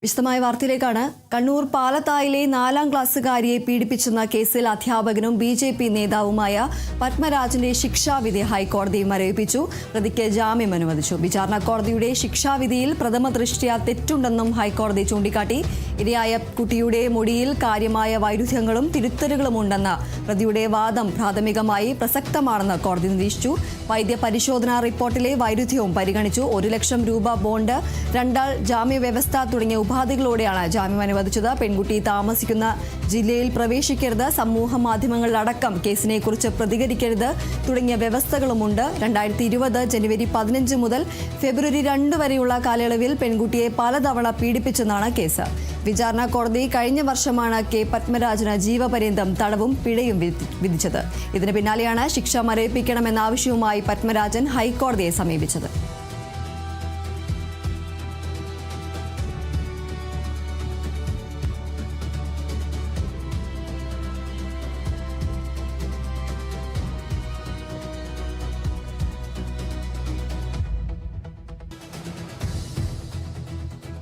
വിശദമായ വാർത്തയിലേക്കാണ്. കണ്ണൂർ പാലത്തായിലെ 4ാം ക്ലാസ്സുകാരിയെ പീഡിപ്പിച്ചെന്ന കേസിൽ അധ്യാപകനും BJP നേതാവുമായ പത്മരാജന്റെ ശിക്ഷാവിധി ഹൈക്കോടതി മരവിപ്പിച്ചു. പ്രതിക്ക് ജാമ്യം അനുവദിച്ചു. വിചാരണ കോടതിയുടെ ശിക്ഷാവിധിയിൽ പ്രഥമ ദൃഷ്ട്യാ തെറ്റുണ്ടെന്നും ഹൈക്കോടതി ചൂണ്ടിക്കാട്ടി. ഇരയായ കുട്ടിയുടെ മൊഴിയിൽ കാര്യമായ വൈരുദ്ധ്യങ്ങളും തിരുത്തലുകളും ഉണ്ടെന്ന പ്രതിയുടെ വാദം പ്രാഥമികമായി പ്രസക്തമാണെന്ന് കോടതി നിരീക്ഷിച്ചു. വൈദ്യപരിശോധനാ റിപ്പോർട്ടിലെ വൈരുദ്ധ്യവും പരിഗണിച്ചു. 1 ലക്ഷം രൂപ ബോണ്ട്, 2 ആൾ ജാമ്യവ്യവസ്ഥ തുടങ്ങിയ ഉപാധികളോടെയാണ് ജാമ്യം അനുവദിച്ചത്. പെൺകുട്ടി താമസിക്കുന്ന ജില്ലയിൽ പ്രവേശിക്കരുത്, സമൂഹ മാധ്യമങ്ങളിലടക്കം കേസിനെക്കുറിച്ച് പ്രതികരിക്കരുത് തുടങ്ങിയ വ്യവസ്ഥകളുമുണ്ട്. 2020 ജനുവരി 15 മുതൽ ഫെബ്രുവരി 2 വരെയുള്ള കാലയളവിൽ പെൺകുട്ടിയെ പലതവണ പീഡിപ്പിച്ചെന്നാണ് കേസ്. വിചാരണ കോടതി കഴിഞ്ഞ വർഷമാണ് K. പത്മരാജന് ജീവപര്യന്തം തടവും പിഴയും വിധിച്ചത്. ഇതിന് പിന്നാലെയാണ് ശിക്ഷ മരവിപ്പിക്കണമെന്ന ആവശ്യവുമായി പത്മരാജൻ ഹൈക്കോടതിയെ സമീപിച്ചത്.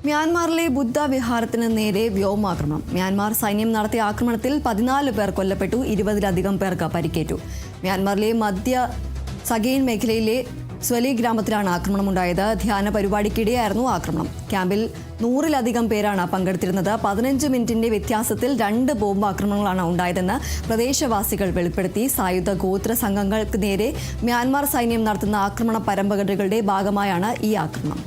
മ്യാൻമാറിലെ ബുദ്ധ വിഹാരത്തിന് നേരെ വ്യോമാക്രമണം. മ്യാൻമാർ സൈന്യം നടത്തിയ ആക്രമണത്തിൽ 14 പേർ കൊല്ലപ്പെട്ടു, 20-ലധികം പേർക്ക് പരിക്കേറ്റു. മ്യാൻമാറിലെ മധ്യ സഗെയിൻ മേഖലയിലെ സ്വലി ഗ്രാമത്തിലാണ് ആക്രമണമുണ്ടായത്. ധ്യാന പരിപാടിക്കിടെയായിരുന്നു ആക്രമണം. ക്യാമ്പിൽ 100-ലധികം പേരാണ് പങ്കെടുത്തിരുന്നത്. 15 മിനിറ്റിന്റെ വ്യത്യാസത്തിൽ 2 ബോംബ് ആക്രമണങ്ങളാണ് ഉണ്ടായതെന്ന് പ്രദേശവാസികൾ വെളിപ്പെടുത്തി. സായുധ ഗോത്ര സംഘങ്ങൾക്ക് നേരെ മ്യാൻമാർ സൈന്യം നടത്തുന്ന ആക്രമണ പരമ്പരകളുടെ ഭാഗമായാണ് ഈ ആക്രമണം.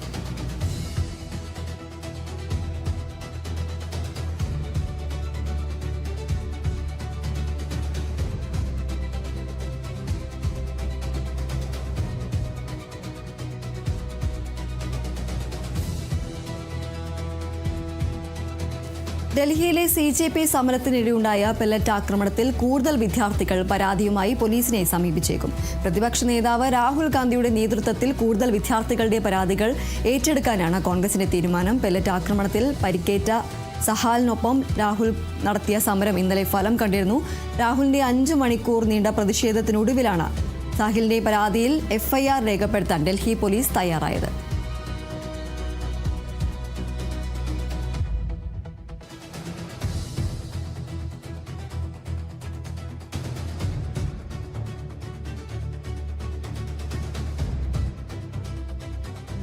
ഡൽഹിയിലെ CJP സമരത്തിനിടെയുണ്ടായ പെല്ലറ്റ് ആക്രമണത്തിൽ കൂടുതൽ വിദ്യാർത്ഥികൾ പരാതിയുമായി പോലീസിനെ സമീപിച്ചേക്കും. പ്രതിപക്ഷ നേതാവ് രാഹുൽ ഗാന്ധിയുടെ നേതൃത്വത്തിൽ കൂടുതൽ വിദ്യാർത്ഥികളുടെ പരാതികൾ ഏറ്റെടുക്കാനാണ് കോൺഗ്രസിന്റെ തീരുമാനം. പെല്ലറ്റ് ആക്രമണത്തിൽ പരിക്കേറ്റ സഹാലിനൊപ്പം രാഹുൽ നടത്തിയ സമരം ഇന്നലെ ഫലം കണ്ടിരുന്നു. രാഹുലിന്റെ 5 മണിക്കൂർ നീണ്ട പ്രതിഷേധത്തിനൊടുവിലാണ് സാഹിലിന്റെ പരാതിയിൽ FIR രേഖപ്പെടുത്താൻ ഡൽഹി പോലീസ് തയ്യാറായത്.